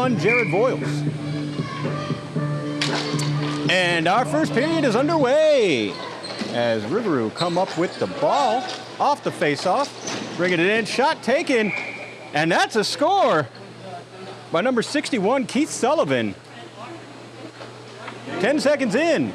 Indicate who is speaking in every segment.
Speaker 1: 61, Jared Voiles. And our first period is underway as Rougarou come up with the ball off the face-off, bringing it in, shot taken, and that's a score by number 61, Keith Sullivan. 10 seconds in.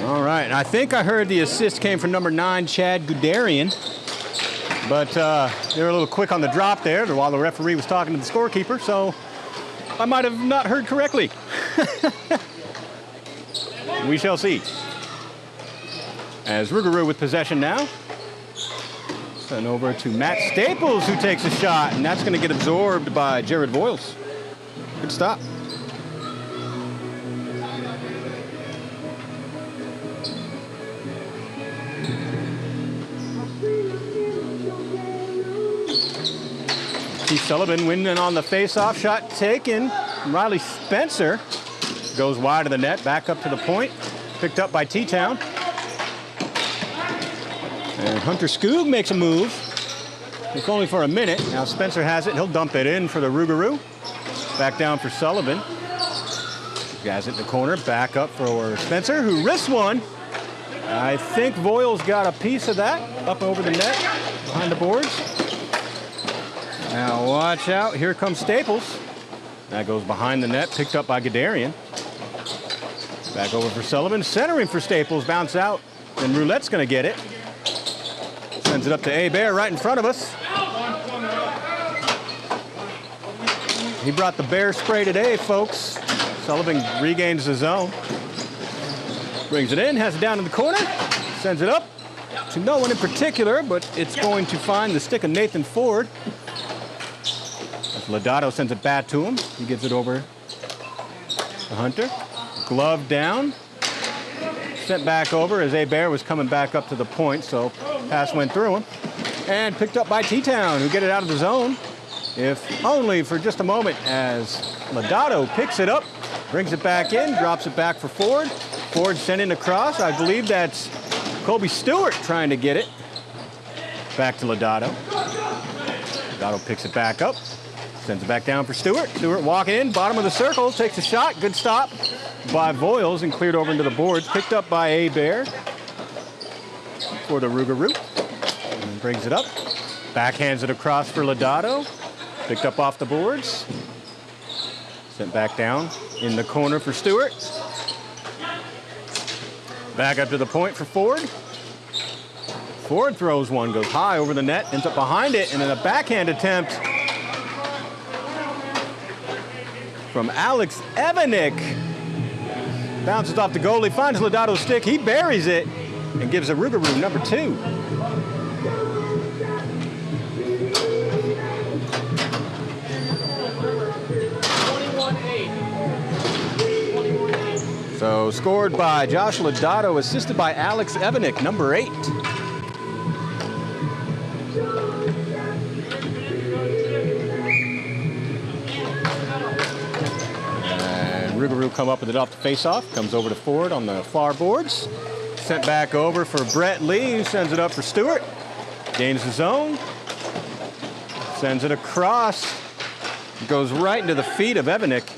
Speaker 1: All right, and I think I heard the assist came from number 9, Chad Guderian. But they were a little quick on the drop there while the referee was talking to the scorekeeper, so I might have not heard correctly. We shall see. As Rougarou with possession now. Sent over to Matt Staples, who takes a shot, and that's going to get absorbed by Jared Voiles. Good stop. Keith Sullivan winning on the face-off, shot taken. Riley Spencer goes wide of the net, back up to the point. Picked up by T-Town. And Hunter Skoog makes a move. It's only for a minute. Now Spencer has it. He'll dump it in for the Rougarou. Back down for Sullivan. Has it in the corner. Back up for Spencer, who risks one. I think Voiles got a piece of that. Up over the net, behind the boards. Now watch out, here comes Staples. That goes behind the net, picked up by Guderian. Back over for Sullivan, centering for Staples, bounce out. Then Roulette's gonna get it. Sends it up to Bear right in front of us. He brought the bear spray today, folks. Sullivan regains the zone. Brings it in, has it down in the corner, sends it up to no one in particular, but it's going to find the stick of Nathan Ford. Lodato sends it back to him. He gives it over to Hunter. Glove down. Sent back over as Bear was coming back up to the point, so pass went through him. And picked up by T-Town, who get it out of the zone, if only for just a moment, as Lodato picks it up, brings it back in, drops it back for Ford. Ford sending across. I believe that's Colby Stewart trying to get it. Back to Lodato. Lodato picks it back up. Sends it back down for Stewart. Stewart walking in, bottom of the circle, takes a shot. Good stop by Voiles and cleared over into the boards. Picked up by Bear for the Rougarou. And brings it up. Backhands it across for Lodato. Picked up off the boards. Sent back down in the corner for Stewart. Back up to the point for Ford. Ford throws one, goes high over the net, ends up behind it, and then a backhand attempt from Alex Evanek. Bounces off the goalie, finds Lodato's stick, he buries it, and gives a Rougarou number 2. So scored by Josh Lodato, assisted by Alex Evanek, number 8. Rougarou come up with it off the face-off, comes over to Ford on the far boards. Sent back over for Brett Lee, who sends it up for Stewart. Gains the zone. Sends it across. Goes right into the feet of Evanek.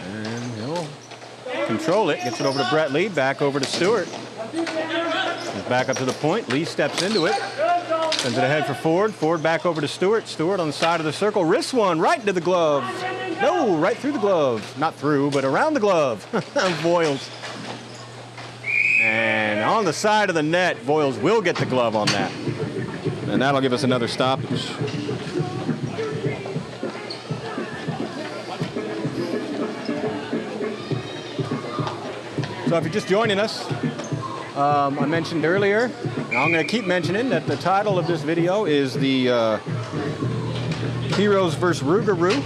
Speaker 1: And he'll control it. Gets it over to Brett Lee, back over to Stewart. He's back up to the point. Lee steps into it. Sends it ahead for Ford. Ford back over to Stewart. Stewart on the side of the circle. Wrists one right into the glove. No, right through the glove. Not through, but around the glove. Voiles. And on the side of the net, Voiles will get the glove on that. And that'll give us another stoppage. So if you're just joining us, I mentioned earlier, and I'm going to keep mentioning that the title of this video is the Heroes vs. Rougarou.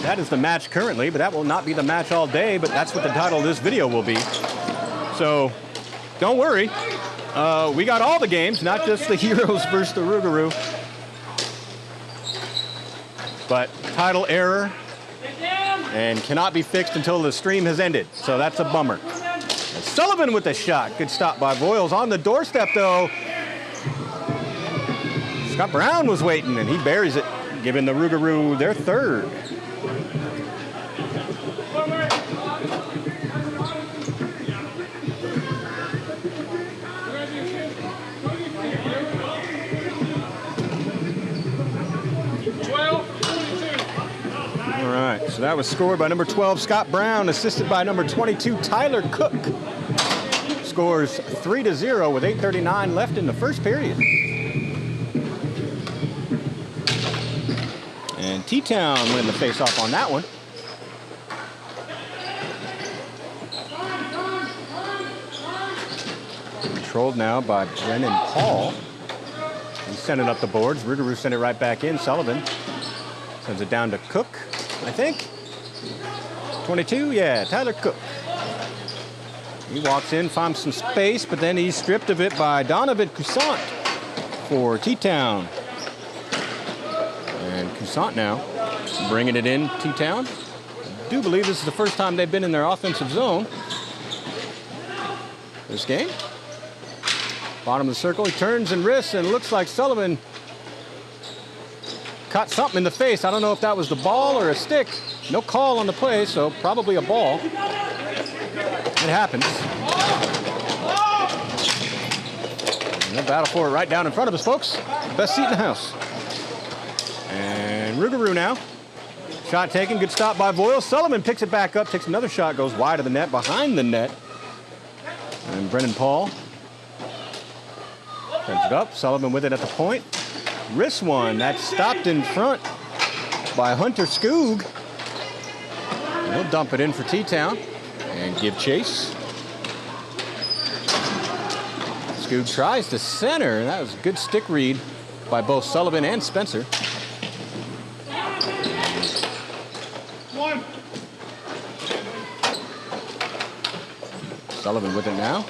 Speaker 1: That is the match currently, but that will not be the match all day, but that's what the title of this video will be. So don't worry. We got all the games, not just the Heroes versus the Rougarou. but title error and cannot be fixed until the stream has ended. So that's a bummer. Sullivan with the shot. Good stop by Voiles. On the doorstep, though, Scott Brown was waiting, and he buries it, giving the Rougarou their third. All right, so that was scored by number 12, Scott Brown, assisted by number 22, Tyler Cook. Scores 3-0 with 8:39 left in the first period. And T-Town win the face-off on that one. Controlled now by Brennan Paul. He's sending up the boards. Rougarou sent it right back in. Sullivan sends it down to Cook, I think. 22, yeah, Tyler Cook. He walks in, finds some space, but then he's stripped of it by Donovan Coussant for T-Town. And Coussant now bringing it in, T-Town. I do believe this is the first time they've been in their offensive zone this game. Bottom of the circle, he turns and wrists, and it looks like Sullivan caught something in the face. I don't know if that was the ball or a stick. No call on the play, so probably a ball. It happens. And they'll battle for it right down in front of us, folks. Best seat in the house. And Rougarou now. Shot taken, good stop by Voiles. Sullivan picks it back up, takes another shot, goes wide of the net, behind the net. And Brennan Paul sends it up. Sullivan with it at the point. Wrist one, that's stopped in front by Hunter Skoog. And he'll dump it in for T-Town and give chase. Skoog tries to center, and that was a good stick read by both Sullivan and Spencer. Sullivan with it now.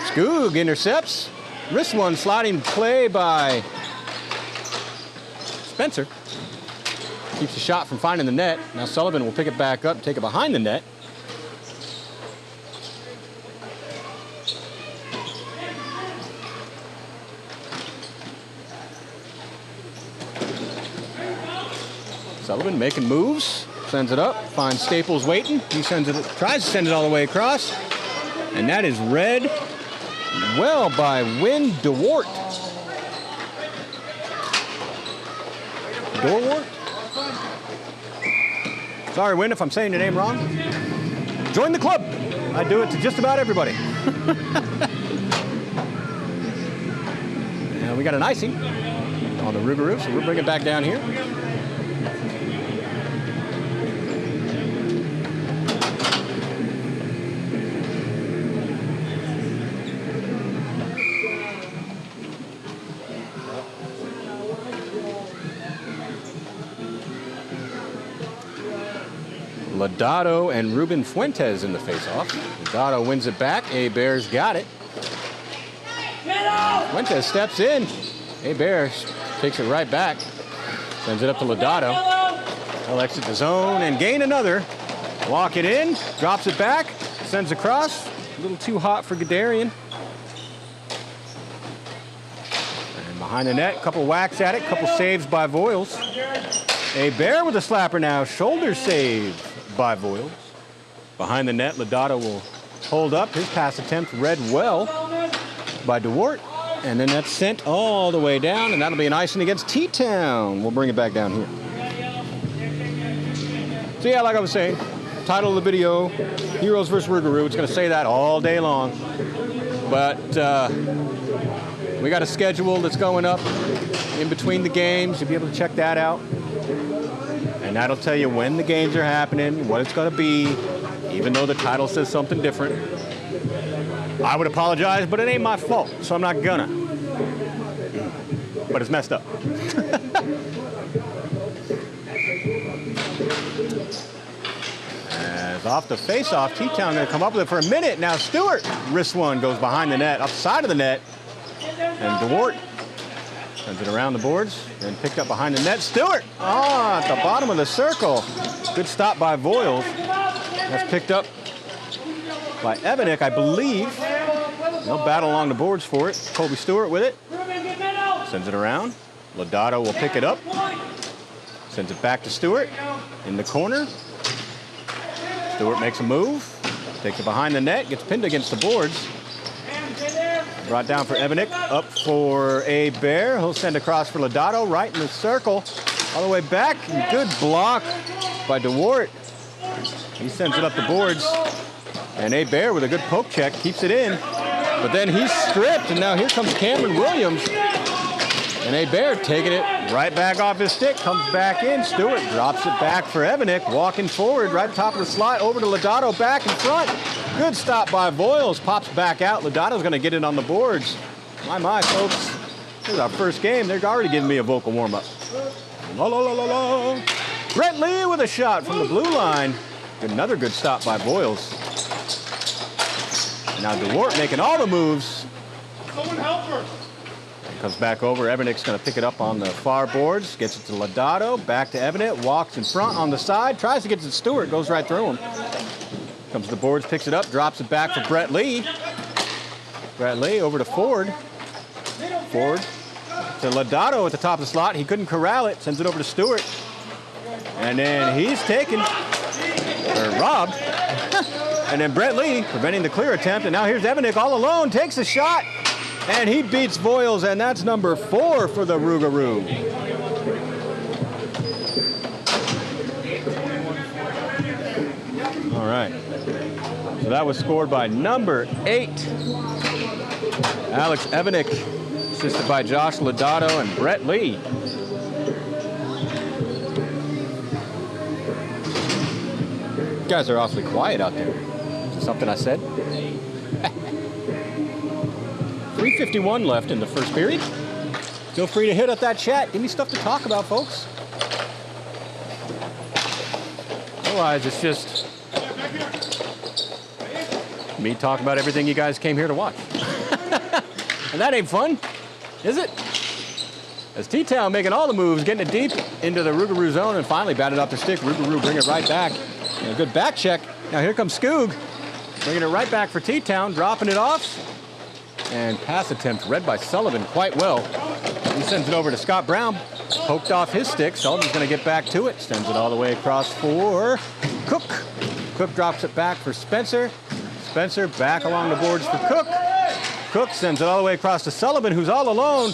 Speaker 1: Skoog intercepts. Wrist one, sliding play by Spencer. Keeps the shot from finding the net. Now Sullivan will pick it back up, take it behind the net. Sullivan making moves, sends it up, finds Staples waiting. He sends it, tries to send it all the way across, and that is read well by Wynn DeWart. Dorwart? Sorry, Wynn, if I'm saying your name wrong. Join the club. I do it to just about everybody. And we got an icing on the Rougarou, so we'll bring it back down here. Ladado and Ruben Fuentes in the face-off. Ladado wins it back. A-Bears got it. Fuentes steps in. A-Bears takes it right back. Sends it up to Ladado. He'll exit the zone and gain another. Walk it in. Drops it back. Sends across. A little too hot for Gadarian. And behind the net, couple whacks at it. Couple saves by Voiles. A-Bear with a slapper now. Shoulder save by Voiles. Behind the net, Ladado will hold up. His pass attempt read well by DeWart. And then that's sent all the way down, and that'll be an icing against T-Town. We'll bring it back down here. So yeah, like I was saying, title of the video, Heroes vs. Rougarou. It's going to say that all day long. But we got a schedule that's going up in between the games. You'll be able to check that out. And that'll tell you when the games are happening, what it's going to be, even though the title says something different. I would apologize, but it ain't my fault, so I'm not gonna. But it's messed up. As off the face-off, T-Town gonna come up with it for a minute. Now Stewart, wrist one, goes behind the net, upside of the net. And DeWart Sends it around the boards and picked up behind the net. Stewart, at the bottom of the circle. Good stop by Voiles. That's picked up by Evanick, I believe. No battle along the boards for it. Colby Stewart with it. Sends it around. Lodato will pick it up. Sends it back to Stewart in the corner. Stewart makes a move. Takes it behind the net. Gets pinned against the boards. Brought down for Evanick. Up for A. Bear. He'll send across for Lodato. Right in the circle. All the way back. Good block by DeWart. He sends it up the boards. And A. Bear with a good poke check keeps it in. But then he's stripped, and now here comes Cameron Williams. And A. Bear taking it right back off his stick, comes back in. Stewart drops it back for Evanick, walking forward, right top of the slot, over to Lodato, back in front. Good stop by Voiles, pops back out. Lodato's going to get it on the boards. My, folks. This is our first game. They're already giving me a vocal warm-up. La, la, la, la, la. Brett Lee with a shot from the blue line. Another good stop by Voiles. Now DeWart making all the moves.
Speaker 2: Someone help her.
Speaker 1: Comes back over. Evanick's going to pick it up on the far boards. Gets it to Lodato. Back to Evanick. Walks in front on the side. Tries to get to Stewart. Goes right through him. Comes to the boards. Picks it up. Drops it back for Brett Lee. Brett Lee over to Ford. Ford to Lodato at the top of the slot. He couldn't corral it. Sends it over to Stewart. And then he's taken. Or robbed. And then Brett Lee preventing the clear attempt. And now here's Evanick all alone. Takes a shot. And he beats Voiles. And that's number 4 for the Rougarou. All right. So that was scored by number 8. Alex Evanick. Assisted by Josh Lodato and Brett Lee. You guys are awfully quiet out there. Something I said. 3:51 left in the first period. Feel free to hit up that chat. Give me stuff to talk about, folks. Otherwise, it's just me talking about everything you guys came here to watch. And that ain't fun, is it? As T-Town making all the moves, getting it deep into the Rougarou zone, and finally batted off the stick. Rougarou bring it right back. And a good back check. Now here comes Skoog. Bringing it right back for T-Town, dropping it off. And pass attempt read by Sullivan quite well. He sends it over to Scott Brown. Poked off his stick. Sullivan's going to get back to it. Sends it all the way across for Cook. Cook drops it back for Spencer. Spencer back along the boards for Cook. Cook sends it all the way across to Sullivan, who's all alone.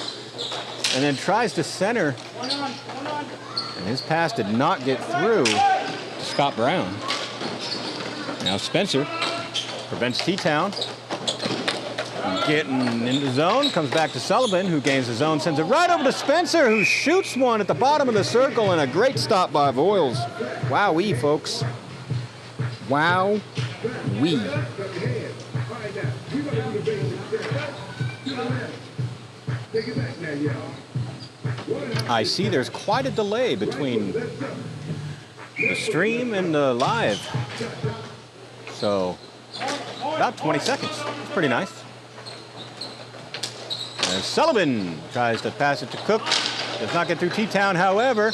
Speaker 1: And then tries to center. And his pass did not get through to Scott Brown. Now Spencer prevents T-Town from getting in the zone. Comes back to Sullivan, who gains the zone. Sends it right over to Spencer, who shoots one at the bottom of the circle. And a great stop by Voiles. Wow-wee, folks. Wow-wee. I see there's quite a delay between the stream and the live. So, about 20 seconds. It's pretty nice. And Sullivan tries to pass it to Cook. Does not get through T-Town, however.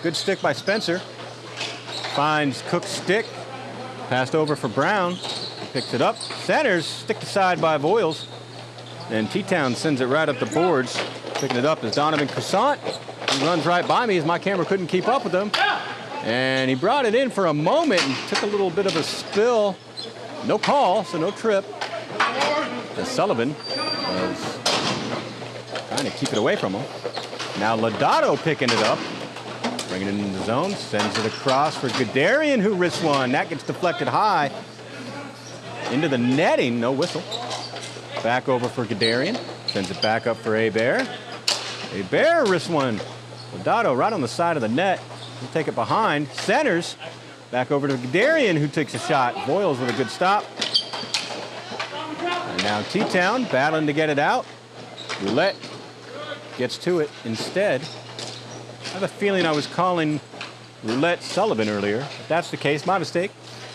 Speaker 1: Good stick by Spencer. Finds Cook's stick. Passed over for Brown. He picks it up. Centers, stick aside by Voiles. And T-Town sends it right up the boards. Picking it up is Donovan Croissant. He runs right by me as my camera couldn't keep up with him. And he brought it in for a moment and took a little bit of a spill. No call, so no trip. And Sullivan was trying to keep it away from him. Now Lodato picking it up. Bringing it in the zone. Sends it across for Guderian, who risks one. That gets deflected high. Into the netting, no whistle. Back over for Guderian. Sends it back up for A. Bear. A. Bear risks one. Lodato right on the side of the net. He'll take it behind. Centers. Back over to Guderian, who takes a shot. Voiles with a good stop. And now T-Town battling to get it out. Roulette gets to it instead. I have a feeling I was calling Roulette Sullivan earlier. If that's the case, my mistake.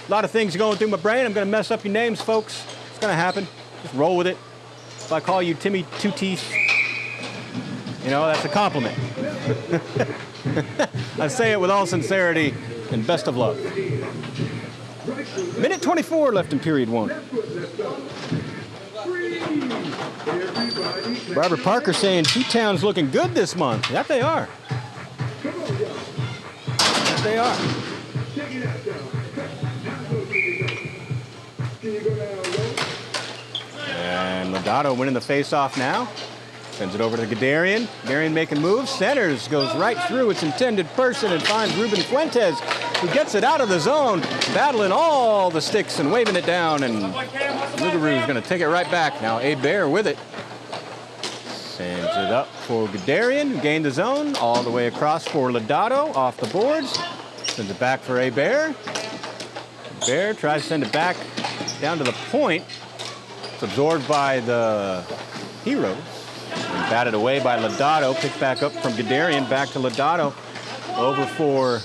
Speaker 1: A lot of things going through my brain. I'm going to mess up your names, folks. It's going to happen. Just roll with it. If I call you Timmy Two Teeth, You know, that's a compliment. I say it with all sincerity and best of love. Minute 24 left in period 1. Barbara Parker saying T-Town's looking good this month. That they are. That they are. And Lodato winning the face-off now. Sends it over to Guderian. Guderian making moves. Centers, goes right through its intended person and finds Ruben Fuentes, who gets it out of the zone, battling all the sticks and waving it down. And Rougarou is going to take it right back. Now Hebert with it. Sends it up for Guderian, who gained the zone. All the way across for Lodato, off the boards. Sends it back for Hebert. Hebert tries to send it back down to the point. It's absorbed by the Heroes. And batted away by Lodato. Picked back up from Guderian, back to Lodato. Over for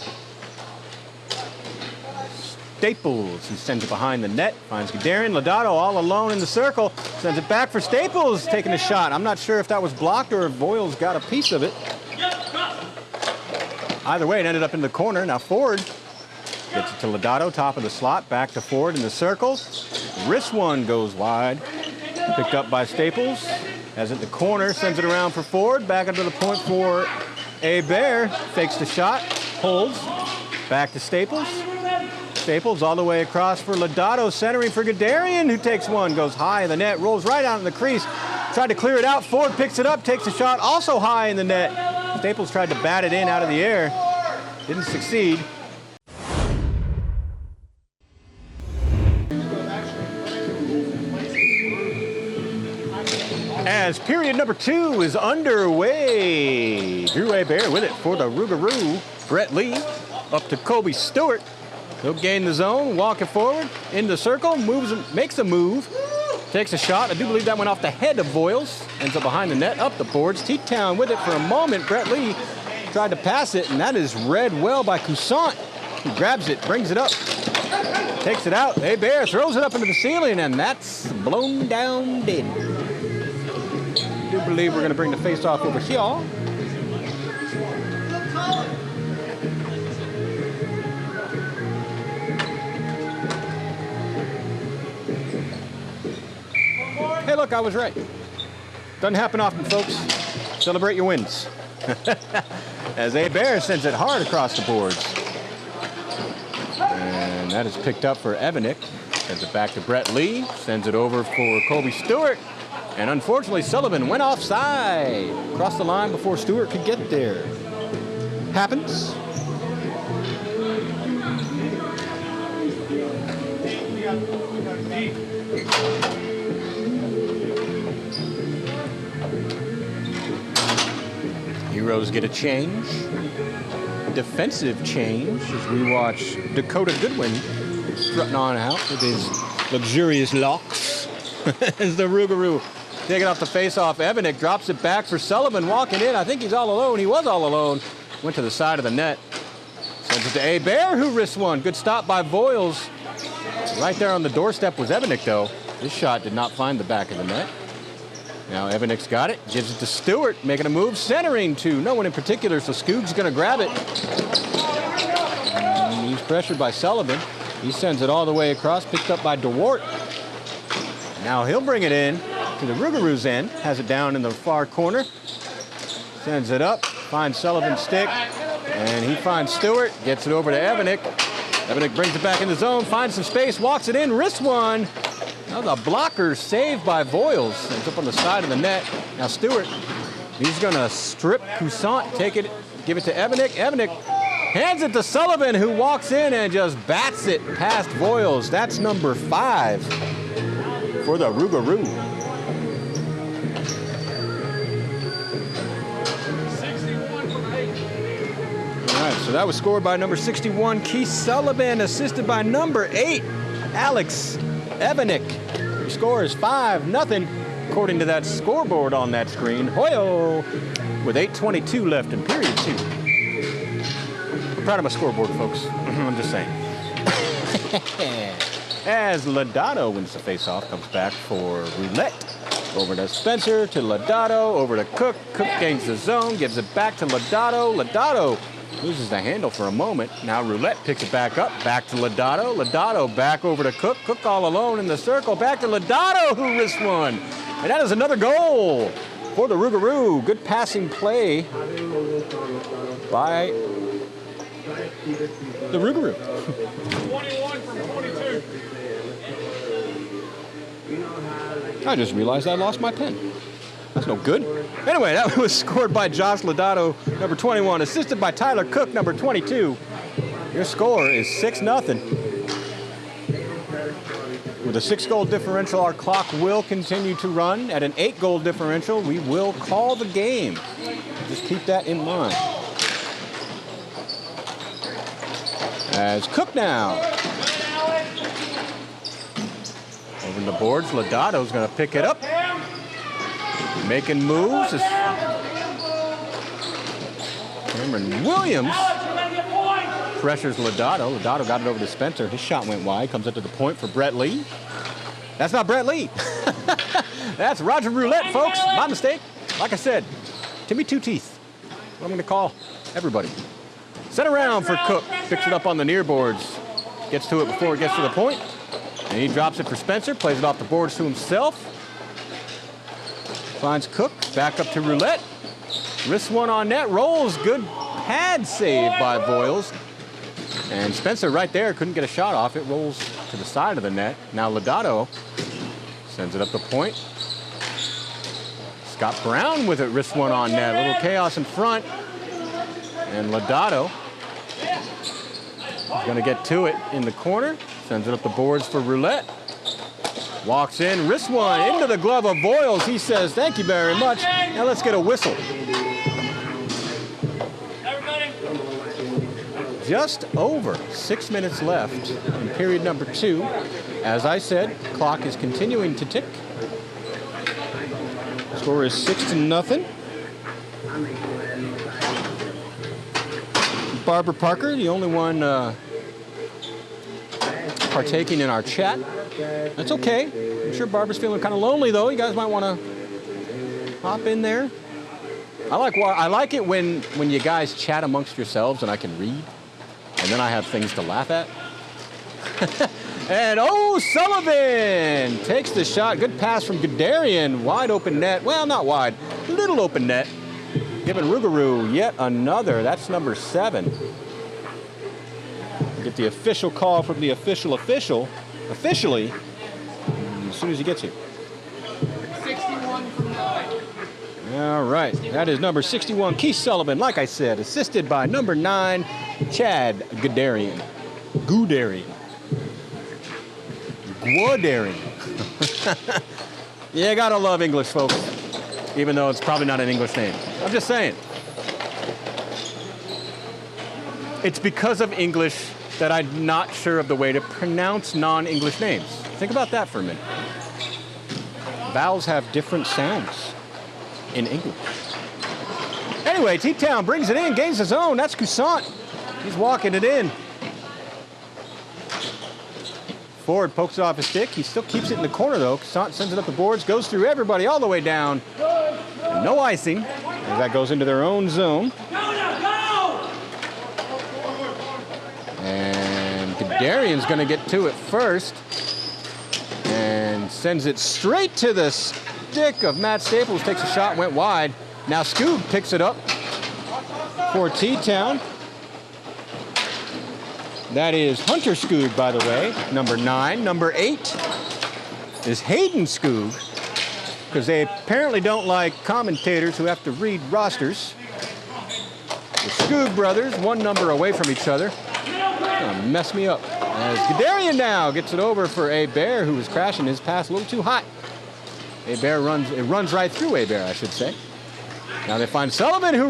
Speaker 1: Staples, who sends it behind the net. Finds Guderian. Lodato all alone in the circle. Sends it back for Staples, taking a shot. I'm not sure if that was blocked or if Voiles got a piece of it. Either way, it ended up in the corner. Now Ford gets it to Lodato, top of the slot. Back to Ford in the circle. Wrist one goes wide. Picked up by Staples. Has it in the corner, sends it around for Ford. Back up to the point for Hebert. Fakes the shot, holds. Back to Staples. Staples all the way across for Lodato, centering for Guderian, who takes one, goes high in the net, rolls right out in the crease. Tried to clear it out. Ford picks it up, takes a shot, also high in the net. Staples tried to bat it in out of the air. Didn't succeed. As period number 2 is underway. Drew Hebert with it for the Rougarou. Brett Lee up to Kobe Stewart. He'll gain the zone, walking forward, in the circle, moves, makes a move, takes a shot. I do believe that went off the head of Voiles. Ends up behind the net, up the boards. T-Town with it for a moment. Brett Lee tried to pass it, and that is read well by Coussant. He grabs it, brings it up, takes it out. Hebert throws it up into the ceiling, and that's blown down dead. I do believe we're going to bring the face-off over here. Hey, look, I was right. Doesn't happen often, folks. Celebrate your wins. As Hebert sends it hard across the boards. And that is picked up for Evanek. Sends it back to Brett Lee. Sends it over for Kobe Stewart. And unfortunately, Sullivan went offside. Crossed the line before Stewart could get there. Happens. Heroes get a change. Defensive change as we watch Dakota Goodwin strutting on out with his luxurious locks. As the Rougarou taking off the face-off. Evanek drops it back for Sullivan walking in. I think he's all alone. He was all alone. Went to the side of the net. Sends it to Hebert, who wrists one. Good stop by Voiles. Right there on the doorstep was Evanek, though. This shot did not find the back of the net. Now Evanek's got it, gives it to Stewart, making a move, centering to no one in particular, so Scoog's gonna grab it. And he's pressured by Sullivan. He sends it all the way across, picked up by DeWart. Now he'll bring it in to the Rougarou's end, has it down in the far corner, sends it up, finds Sullivan's stick, and he finds Stewart, gets it over to Evanek. Evanek brings it back in the zone, finds some space, walks it in, wrists one. Now the blocker saved by Voiles. It's up on the side of the net. Now Stewart, he's gonna strip Coussant, take it, give it to Evanek. Evanek hands it to Sullivan, who walks in and just bats it past Voiles. That's number 5 for the Rougarou.
Speaker 2: 61 from 8.
Speaker 1: All right, so that was scored by number 61, Keith Sullivan, assisted by number 8, Alex Evanek. Your score is 5-0, according to that scoreboard on that screen. Hoyo, with 8:22 left in period 2. I'm proud of my scoreboard, folks. I'm just saying. As Lodato wins the face-off, comes back for Roulette. Over to Spencer, to Lodato, over to Cook. Cook gains the zone, gives it back to Lodato. Lodato loses the handle for a moment. Now Roulette picks it back up, back to Lodato. Lodato back over to Cook. Cook all alone in the circle, back to Lodato, who wrists one. And that is another goal for the Rougarou. Good passing play by the Rougarou.
Speaker 2: 21 from 22.
Speaker 1: I just realized I lost my pen. That's no good. Anyway, that was scored by Josh Lodato, number 21, assisted by Tyler Cook, number 22. Your score is 6-0. With a 6-goal differential, our clock will continue to run. At an 8-goal differential, we will call the game. Just keep that in mind. As Cook now. Over the boards, Lodato's going to pick it up. Making moves. Cameron Williams pressures Lodato. Lodato got it over to Spencer. His shot went wide. Comes up to the point for Brett Lee. That's not Brett Lee. That's Roger Roulette, folks. My mistake. Like I said, Timmy Two Teeth. What I'm going to call everybody. Set around for Cook. Picks it up on the near boards. Gets to it before it gets to the point. And he drops it for Spencer. Plays it off the boards to himself. Finds Cook. Back up to Roulette. Wrists one on net. Rolls. Good pad save by Voiles. And Spencer right there couldn't get a shot off. It rolls to the side of the net. Now Lodato sends it up the point. Scott Brown with it. Wrists one on net. A little chaos in front. And Lodato is going to get to it in the corner. Sends it up the boards for Roulette. Walks in, wrist one into the glove of Voiles. He says, thank you very much. Now let's get a whistle.
Speaker 2: Everybody.
Speaker 1: Just over 6 minutes left in period number 2. As I said, clock is continuing to tick. Score is 6-0. Barbara Parker, the only one partaking in our chat. That's okay. I'm sure Barbara's feeling kind of lonely, though. You guys might want to hop in there. I like it when you guys chat amongst yourselves and I can read, and then I have things to laugh at. And Sullivan takes the shot. Good pass from Guderian. Wide open net. Well, not wide. Little open net. Giving Rougarou yet another. That's number 7. Get the official call from the officially, as soon as he gets here.
Speaker 2: 61 from 9.
Speaker 1: All right, that is number 61, Keith Sullivan, like I said, assisted by number 9, Chad Guderian. Yeah, gotta love English, folks, even though it's probably not an English name. I'm just saying. It's because of English that I'm not sure of the way to pronounce non-English names. Think about that for a minute. Vowels have different sounds in English. Anyway, T-Town brings it in, gains his own. That's Coussant. He's walking it in. Ford pokes it off his stick. He still keeps it in the corner, though. Coussant sends it up the boards, goes through everybody all the way down. And no icing, as that goes into their own zone. And Guderian's going to get to it first and sends it straight to the stick of Matt Staples. Takes a shot, went wide. Now Scoob picks it up for T-Town. That is Hunter Scoob, by the way, number 9. Number 8 is Hayden Scoob, because they apparently don't like commentators who have to read rosters. The Scoob brothers, one number away from each other. Gonna mess me up. As Guderian now gets it over for Bear, who was crashing his pass a little too hot. Bear runs right through Bear, I should say. Now they find Sullivan, who